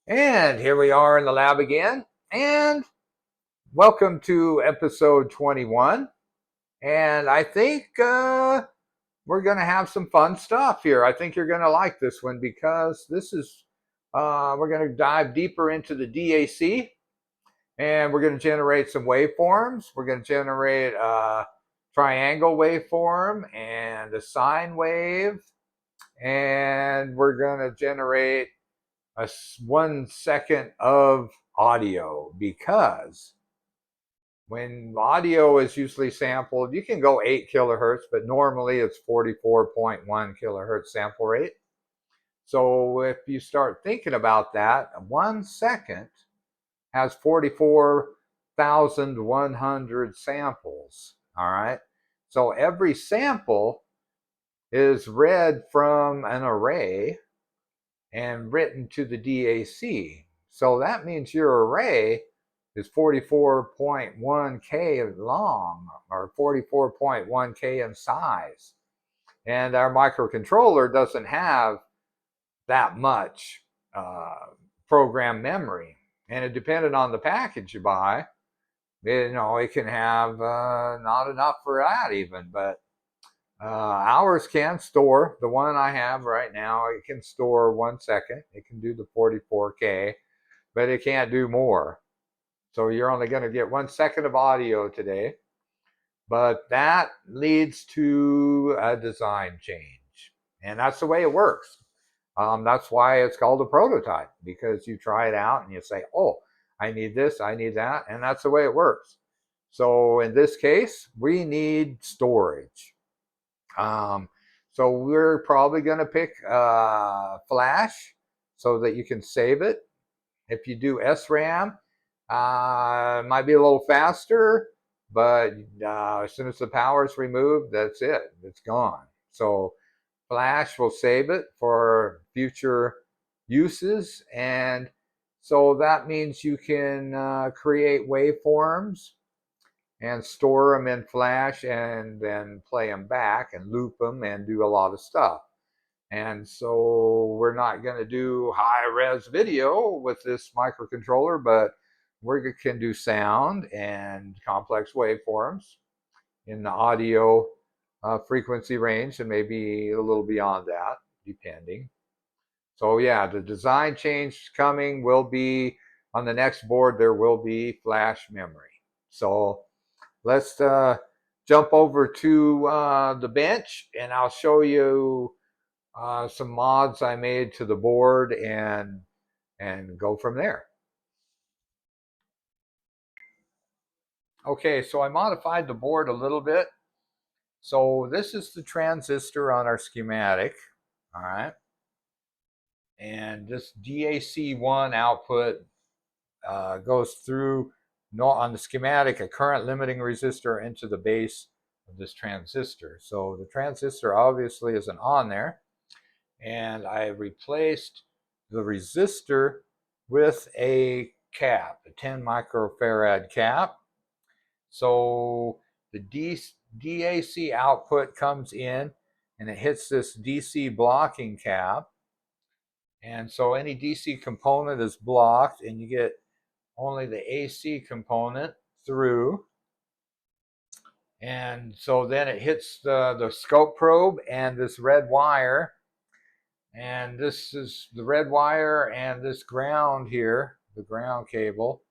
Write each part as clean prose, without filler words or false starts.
And here we are in the lab again, and welcome to episode 21. And I think we're going to have some fun stuff here. I think you're going to like this one because this is, we're going to dive deeper into the DAC, and we're going to generate some waveforms. We're going to generate a triangle waveform and a sine wave, and we're going to generate a 1 second of audio, because when audio is usually sampled, you can go 8 kilohertz, but normally it's 44.1 kilohertz sample rate. So if you start thinking about that, 1 second has 44,100 samples. All right. So every sample is read from an array and written to the DAC. So that means your array is 44.1K long, or 44.1K in size. And our microcontroller doesn't have that much program memory. And it depended on the package you buy, it can have not enough for that even, but ours can store, the one I have right now, it can store 1 second. It can do the 44K, but it can't do more. So you're only going to get 1 second of audio today. But that leads to a design change. And that's the way it works. That's why it's called a prototype, because you try it out and you say, oh, I need this, I need that. And that's the way it works. So in this case, we need storage. So we're probably going to pick flash so that you can save it. If you do SRAM, it might be a little faster, but as soon as the power is removed, that's it. It's gone. So flash will save it for future uses. And so that means you can create waveforms and store them in flash and then play them back and loop them and do a lot of stuff. And so we're not going to do high-res video with this microcontroller, but we can do sound and complex waveforms in the audio frequency range, and maybe a little beyond that, depending. So yeah, the design change coming will be on the next board. There will be flash memory. So let's jump over to the bench, and I'll show you some mods I made to the board and go from there. Okay, so I modified the board a little bit. So this is the transistor on our schematic, all right? And this DAC1 output goes through, on the schematic, a current limiting resistor into the base of this transistor. So the transistor obviously isn't on there. And I replaced the resistor with a cap, a 10 microfarad cap. So the DAC output comes in and it hits this DC blocking cap. And so any DC component is blocked, and you get only the AC component through. And so then it hits the scope probe and this red wire. And this is the red wire, and this ground here, the ground cable,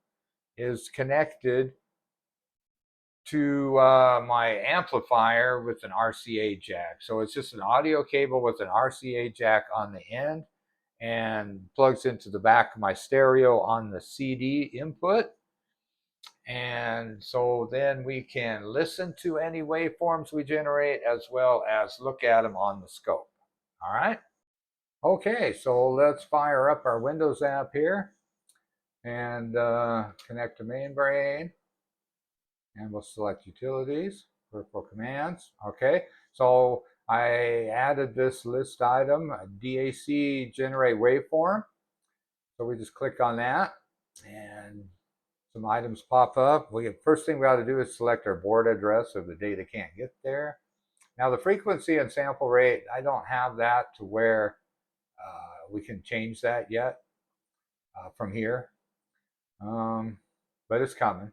is connected to my amplifier with an RCA jack. So it's just an audio cable with an RCA jack on the end, and plugs into the back of my stereo on the CD input. And so then we can listen to any waveforms we generate, as well as look at them on the scope. All right. Okay, so let's fire up our Windows app here and connect to mainbrain. And we'll select utilities, peripheral commands. Okay, so I added this list item, DAC generate waveform. So we just click on that and some items pop up. First thing we ought to do is select our board address so the data can't get there. Now the frequency and sample rate, I don't have that to where we can change that yet from here, but it's coming.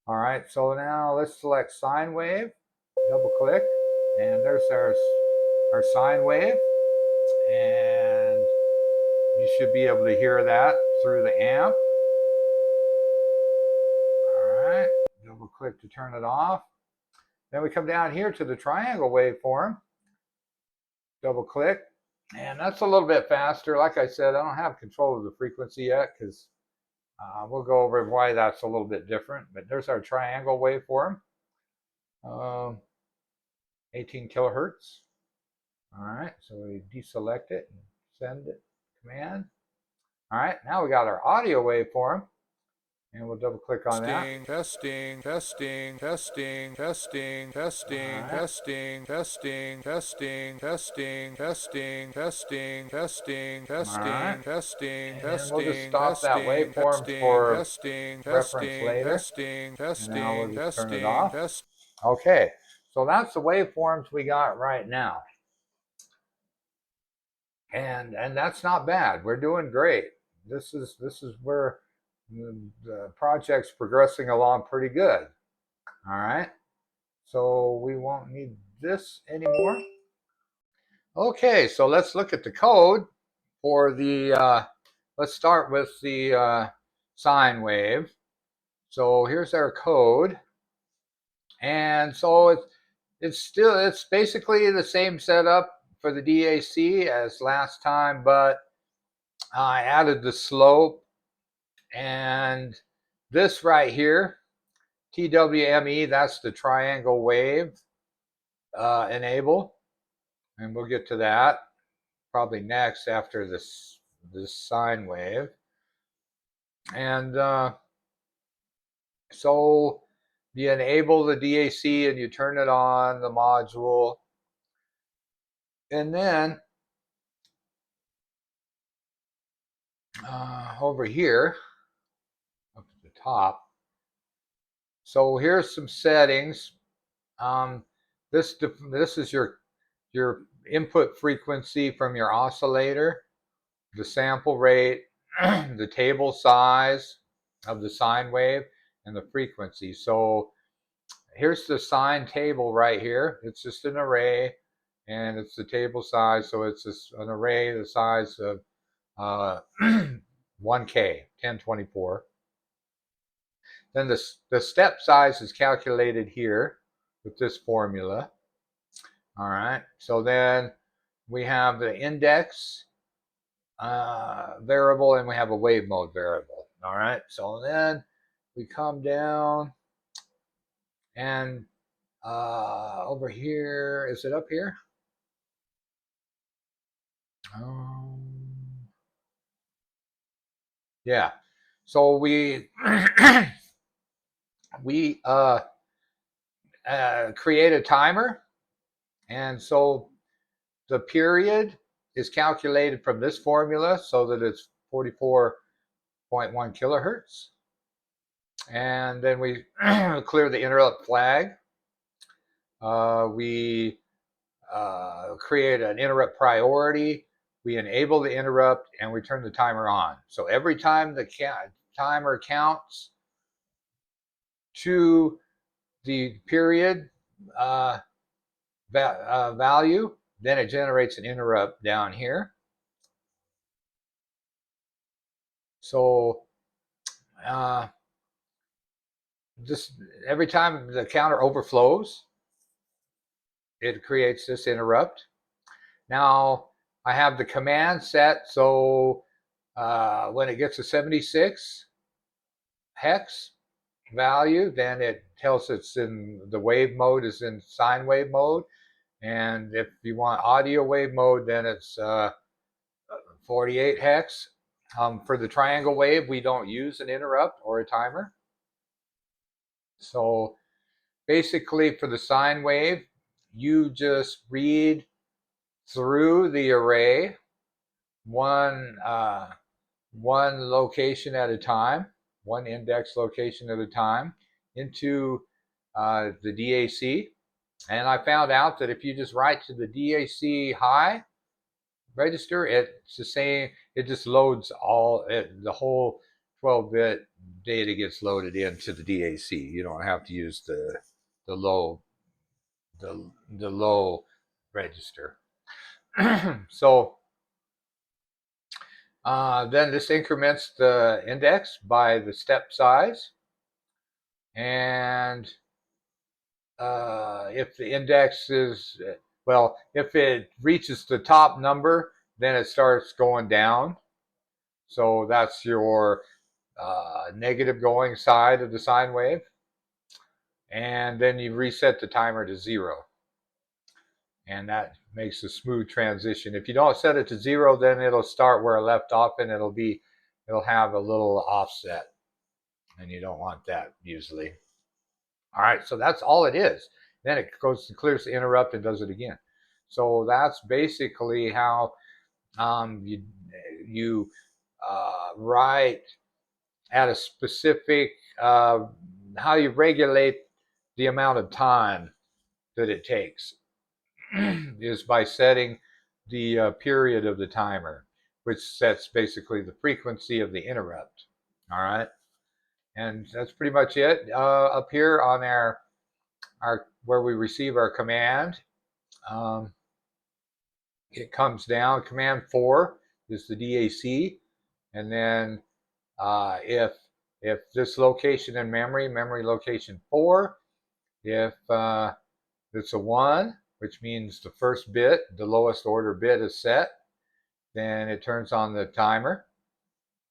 All right, so now let's select sine wave, double click, and there's our sine wave, and you should be able to hear that through the amp. All right, double click to turn it off. Then we come down here to the triangle waveform, double click, and that's a little bit faster. Like I said, I don't have control of the frequency yet because we'll go over why that's a little bit different. But there's our triangle waveform, 18 kilohertz. All right, so we deselect it and send it command. All right, now we got our audio waveform, and we'll double click on that. Testing, testing, testing, testing, testing, testing, testing, testing, testing, testing, testing, testing, testing, testing, and we'll just stop that waveform for reference later. And now we'll just turn it off. Okay, so that's the waveforms we got right now. And that's not bad. We're doing great. This is where the project's progressing along pretty good. All right, so we won't need this anymore. Okay, so let's look at the code for the let's start with the sine wave. So here's our code, and so it's basically the same setup for the DAC as last time, but I added the slope, and this right here, TWME, that's the triangle wave enable, and we'll get to that probably next after this sine wave. And so you enable the DAC and you turn it on, the module, and then over here up at the top, so here's some settings. This is your input frequency from your oscillator, the sample rate, the table size of the sine wave, and the frequency. So here's the sine table right here. It's just an array, and it's the table size. So it's just an array the size of 1K, 1024. Then the step size is calculated here with this formula. All right, so then we have the index variable, and we have a wave mode variable. All right, so then we come down, and over here, is it up here? Yeah, so we we create a timer, and so the period is calculated from this formula so that it's 44.1 kilohertz. And then we clear the interrupt flag. We create an interrupt priority. We enable the interrupt, and we turn the timer on. So every time the timer counts to the period value, then it generates an interrupt down here. So just every time the counter overflows, it creates this interrupt. Now I have the command set, so when it gets a 76 hex value, then it tells it's in the wave mode, is in sine wave mode. And if you want audio wave mode, then it's 48 hex. For the triangle wave, we don't use an interrupt or a timer. So basically for the sine wave, you just read through the array one location at a time, one index location at a time, into the DAC. And I found out that if you just write to the DAC high register, it's the same. It just loads the whole 12-bit data gets loaded into the DAC. You don't have to use the low register. So then this increments the index by the step size, and if the index is, well, if it reaches the top number, then it starts going down. So that's your negative going side of the sine wave. And then you reset the timer to 0. And that makes a smooth transition. If you don't set it to 0, then it'll start where it left off, and it'll have a little offset. And you don't want that usually. All right, so that's all it is. Then it goes to clears the interrupt and does it again. So that's basically how you write at a specific, how you regulate the amount of time that it takes is by setting the period of the timer, which sets basically the frequency of the interrupt. All right. And that's pretty much it. Up here on our where we receive our command, it comes down. Command 4 is the DAC, and then if this location in memory location 4, if it's a 1, which means the first bit, the lowest order bit is set, then it turns on the timer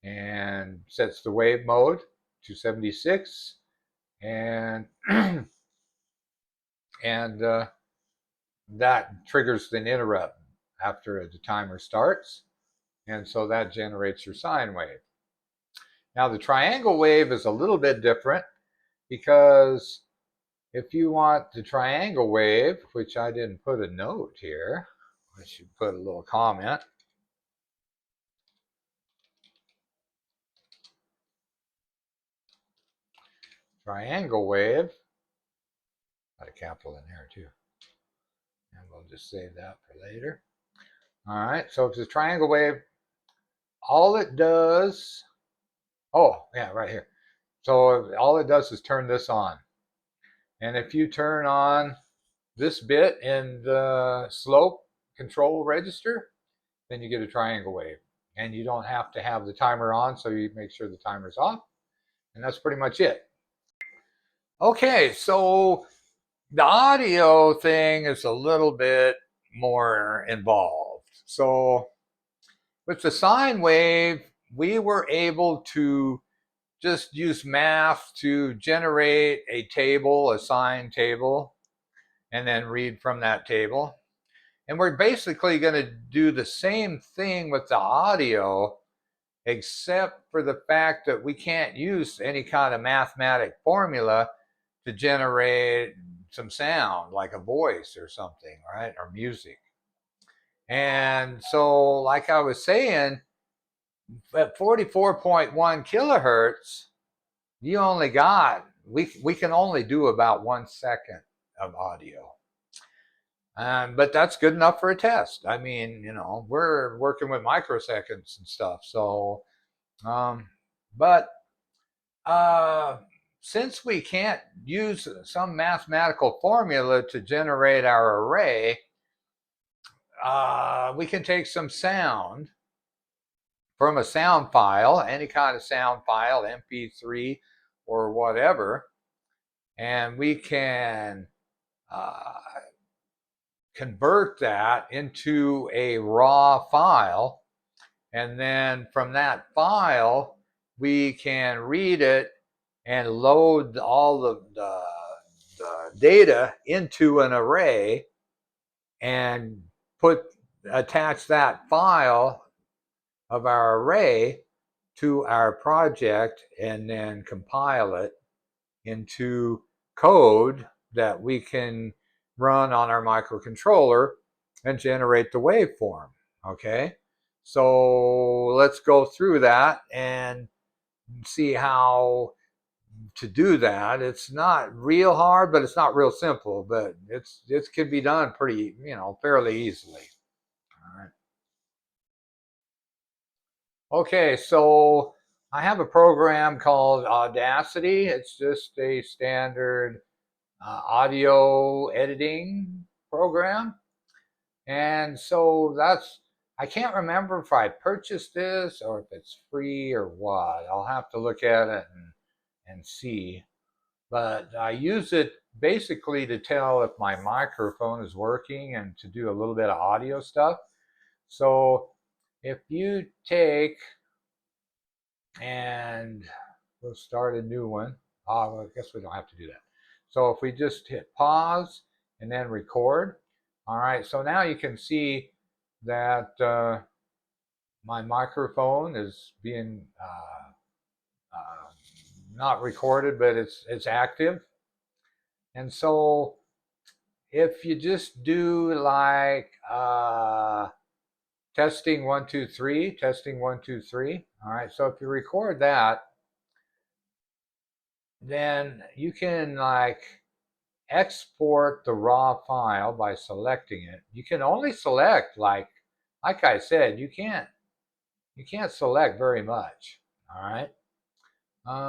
and sets the wave mode to 76, and and that triggers an interrupt after the timer starts, and so that generates your sine wave. Now the triangle wave is a little bit different, because if you want the triangle wave, which I didn't put a note here, I should put a little comment. Triangle wave, got a capital in there too. And we'll just save that for later. All right, so if it's a triangle wave, all it does, oh yeah, right here. So all it does is turn this on. And if you turn on this bit in the slope control register, then you get a triangle wave. And you don't have to have the timer on, so you make sure the timer's off. And that's pretty much it. Okay, so the audio thing is a little bit more involved. So with the sine wave, we were able to just use math to generate a table, a sine table, and then read from that table. And we're basically going to do the same thing with the audio, except for the fact that we can't use any kind of mathematic formula to generate some sound, like a voice or something, right? Or music. And so, like I was saying, at 44.1 kilohertz, you only got, we can only do about 1 second of audio. But that's good enough for a test. I mean, you know, we're working with microseconds and stuff. So, but since we can't use some mathematical formula to generate our array, we can take some sound from a sound file, any kind of sound file, MP3 or whatever, and we can convert that into a raw file, and then from that file we can read it and load all the data into an array and attach that file of our array to our project, and then compile it into code that we can run on our microcontroller and generate the waveform. Okay, so let's go through that and see how to do that. It's not real hard, but it's not real simple. But it can be done pretty, fairly easily. All right. Okay, so I have a program called Audacity. It's just a standard audio editing program. And so I can't remember if I purchased this or if it's free or what. I'll have to look at it and see. But I use it basically to tell if my microphone is working and to do a little bit of audio stuff. So if you take and we'll start a new one. Well, I guess we don't have to do that. So if we just hit pause and then record. All right, so now you can see that my microphone is being not recorded, but it's active. And so if you just do like testing 1 2 3, testing 1 2 3. All right, so if you record that, then you can like export the raw file by selecting it. You can only select like I said, you can't select very much. All right.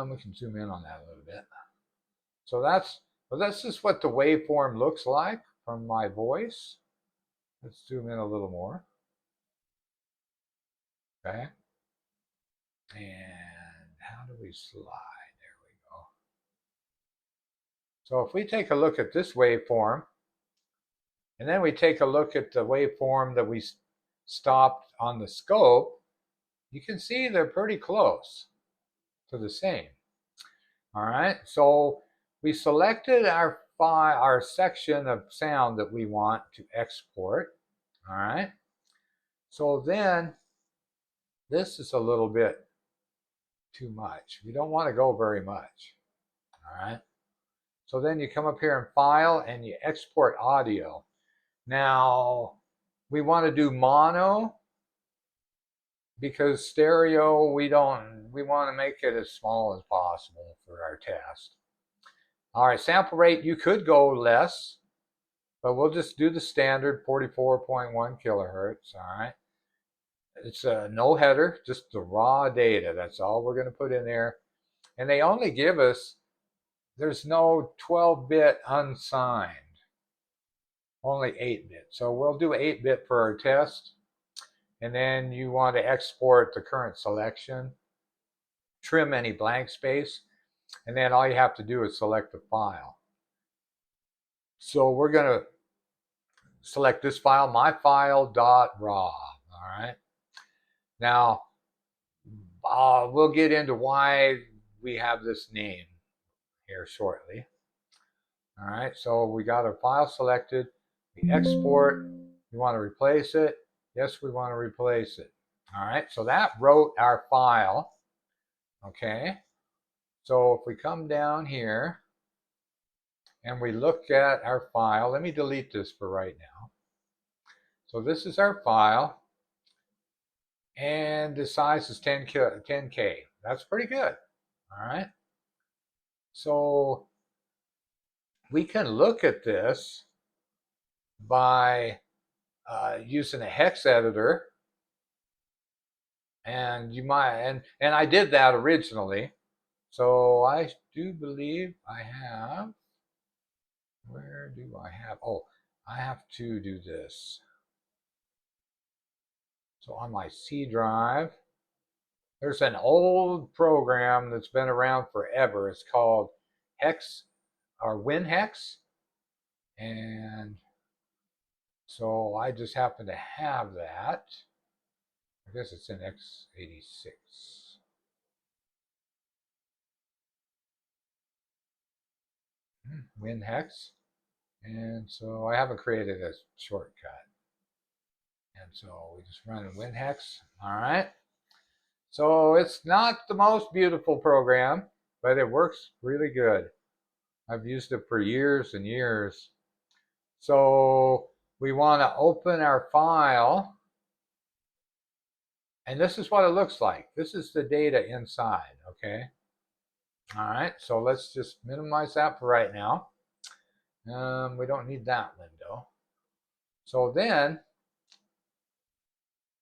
We can zoom in on that a little bit. So that's just what the waveform looks like from my voice. Let's zoom in a little more. Okay. And how do we slide? There we go. So if we take a look at this waveform, and then we take a look at the waveform that we stopped on the scope, you can see they're pretty close to the same. All right, so we selected our file, our section of sound that we want to export. All right, so then this is a little bit too much. We don't want to go very much. All right, so then you come up here in File and you export audio. Now we want to do mono because stereo we want to make it as small as possible for our test. All right, sample rate, you could go less, but we'll just do the standard 44.1 kilohertz. All right, it's no header, just the raw data. That's all we're going to put in there. And they only give us, there's no 12-bit unsigned, only 8-bit. So we'll do 8-bit for our test. And then you want to export the current selection, trim any blank space, and then all you have to do is select the file. So we're going to select this file, myfile.raw. All right. Now, we'll get into why we have this name here shortly. All right. So we got our file selected. We export. We want to replace it. Yes, we want to replace it. All right. So that wrote our file. Okay. So if we come down here and we look at our file, let me delete this for right now. So this is our file, and the size is 10K. That's pretty good. All right. So we can look at this by using a hex editor, and you might and I did that originally. So I do believe I have. Where do I have? Oh, I have to do this. So on my C drive, there's an old program that's been around forever. It's called Hex or WinHex. And so I just happen to have that. I guess it's in x86. WinHex. And so I haven't created a shortcut. And so we just run WinHex. All right. So it's not the most beautiful program, but it works really good. I've used it for years and years. So we want to open our file. And this is what it looks like. This is the data inside, okay? All right, so let's just minimize that for right now. We don't need that window. So then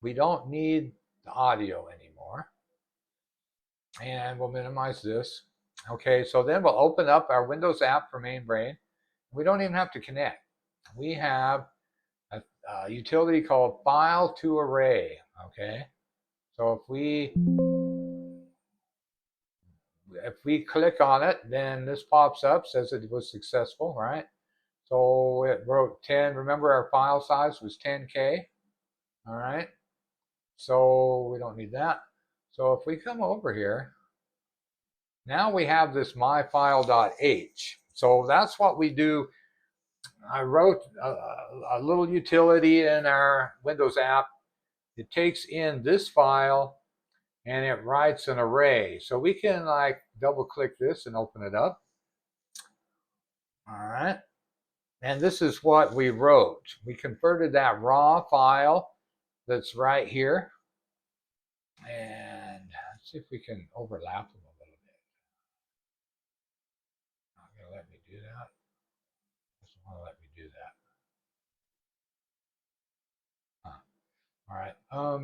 we don't need the audio anymore. And we'll minimize this. Okay, so then we'll open up our Windows app for MainBrain. We don't even have to connect. We have a utility called File to Array. Okay, so if we click on it, then this pops up, says it was successful, right? So it wrote 10. Remember, our file size was 10K. All right, so we don't need that. So if we come over here, now we have this myfile.h. So that's what we do. I wrote a little utility in our Windows app. It takes in this file and it writes an array. So we can like double click this and open it up. All right. And this is what we wrote. We converted that raw file that's right here. And let's see if we can overlap them a little bit. Not going to let me do that. Doesn't want to let me do that. Huh. All right.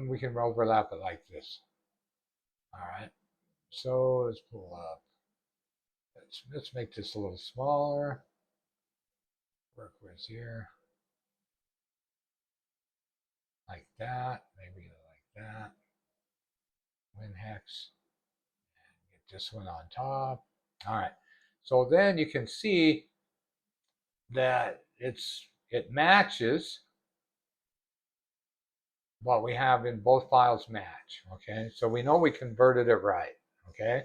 We can overlap it like this. All right. So let's pull up. Let's make this a little smaller. Work with here. Like that. Maybe like that. WinHex. And get this one on top. All right. So then you can see that it matches what we have in both files match. Okay. So we know we converted it right. Okay.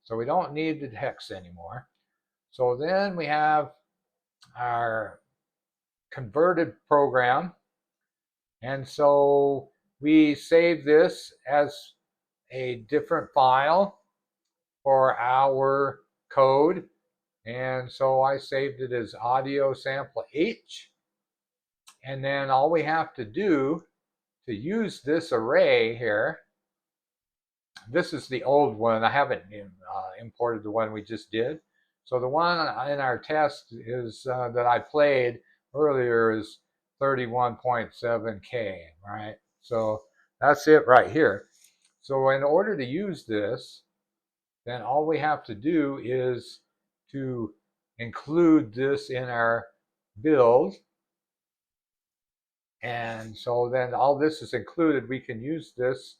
So we don't need the hex anymore. So then we have our converted program. And so we save this as a different file for our code. And so I saved it as audio sample H. And then all we have to do to use this array here, this is the old one. I haven't imported the one we just did. So the one in our test is that I played earlier is 31.7K, right? So that's it right here. So in order to use this, then all we have to do is to include this in our build. And so then all this is included. We can use this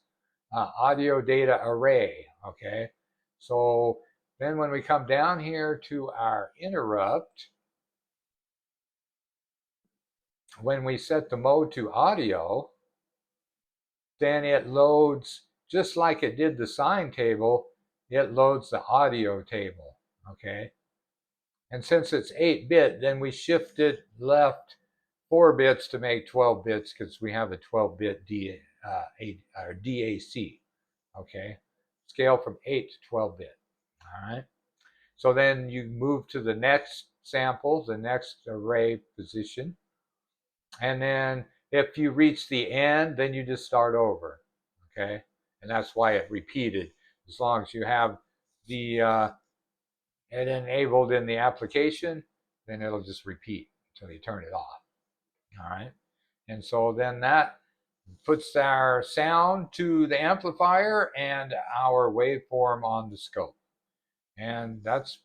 audio data array, okay? So then when we come down here to our interrupt, when we set the mode to audio, then it loads, just like it did the sine table, it loads the audio table, okay? And since it's 8-bit, then we shifted left 4 bits to make 12 bits because we have a 12-bit DAC, okay? Scale from 8 to 12-bit, all right? So then you move to the next sample, the next array position. And then if you reach the end, then you just start over, okay? And that's why it repeated. As long as you have the it enabled in the application, then it'll just repeat until you turn it off. All right. And so then that puts our sound to the amplifier and our waveform on the scope. And that's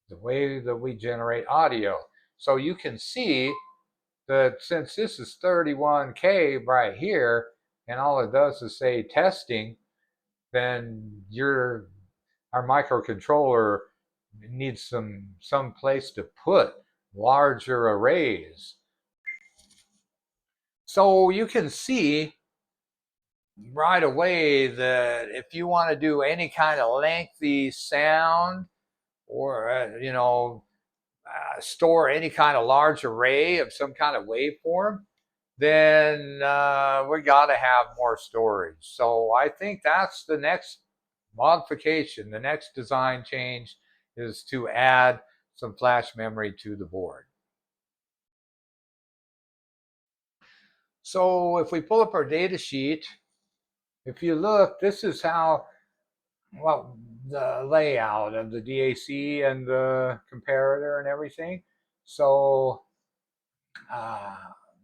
the way that we generate audio. So you can see that since this is 31K right here, and all it does is say testing, then our microcontroller needs some place to put larger arrays. So you can see right away that if you want to do any kind of lengthy sound or store any kind of large array of some kind of waveform, then we got to have more storage. So I think that's the next modification. The next design change is to add some flash memory to the board. So if we pull up our data sheet, if you look, this is how, well, the layout of the DAC and the comparator and everything. So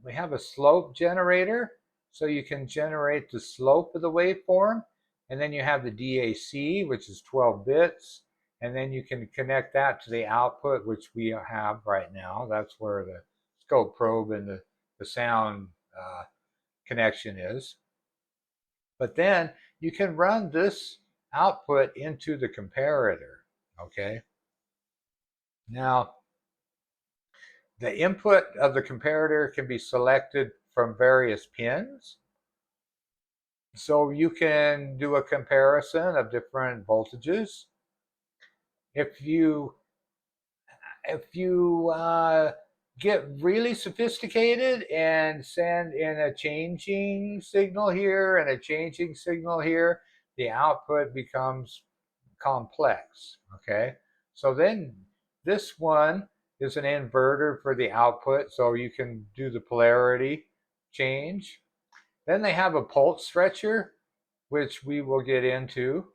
we have a slope generator, so you can generate the slope of the waveform. And then you have the DAC, which is 12 bits. And then you can connect that to the output, which we have right now. That's where the scope probe and the sound connection is. But then you can run this output into the comparator, okay? Now, the input of the comparator can be selected from various pins. So you can do a comparison of different voltages. If you get really sophisticated and send in a changing signal here and a changing signal here, the output becomes complex, okay? So then this one is an inverter for the output, so you can do the polarity change. Then they have a pulse stretcher, which we will get into.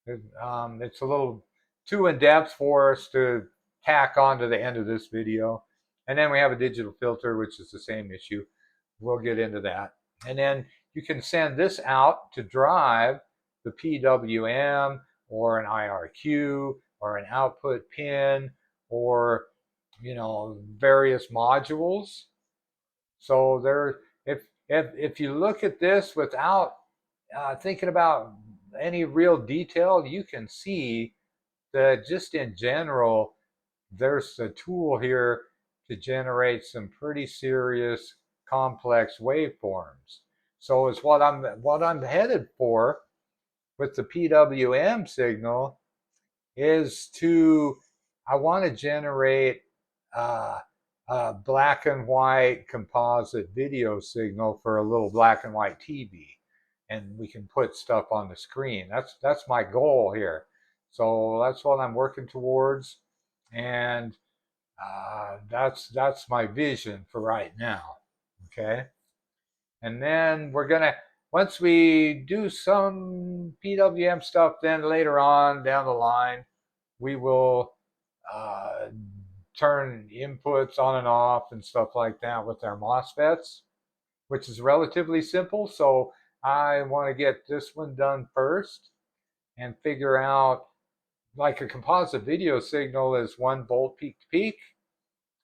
It's a little too in-depth for us to tack on to the end of this video. And then we have a digital filter, which is the same issue. We'll get into that. And then you can send this out to drive the PWM or an IRQ or an output pin or, you know, various modules. So there, if you look at this without thinking about any real detail, you can see that just in general, there's a tool here to generate some pretty serious complex waveforms. So it's what I'm headed for with the PWM signal is I want to generate a black and white composite video signal for a little black and white TV, and we can put stuff on the screen. That's my goal here. So that's what I'm working towards, and that's my vision for right now. Okay, and then we're gonna once we do some PWM stuff, then later on down the line, we will turn inputs on and off and stuff like that with our MOSFETs, which is relatively simple. So I want to get this one done first and figure out, like, a composite video signal is 1 volt peak to peak.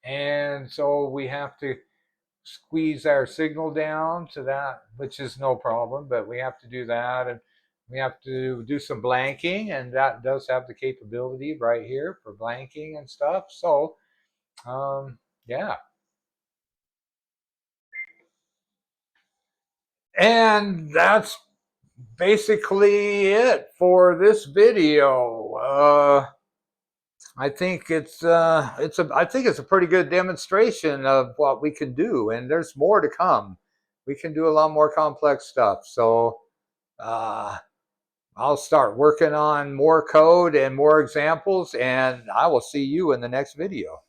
And so we have to squeeze our signal down to that, which is no problem, but we have to do that. And we have to do some blanking, and that does have the capability right here for blanking and stuff. So yeah. And that's basically it for this video. I think it's a pretty good demonstration of what we can do, and there's more to come. We can do a lot more complex stuff. So I'll start working on more code and more examples, and I will see you in the next video.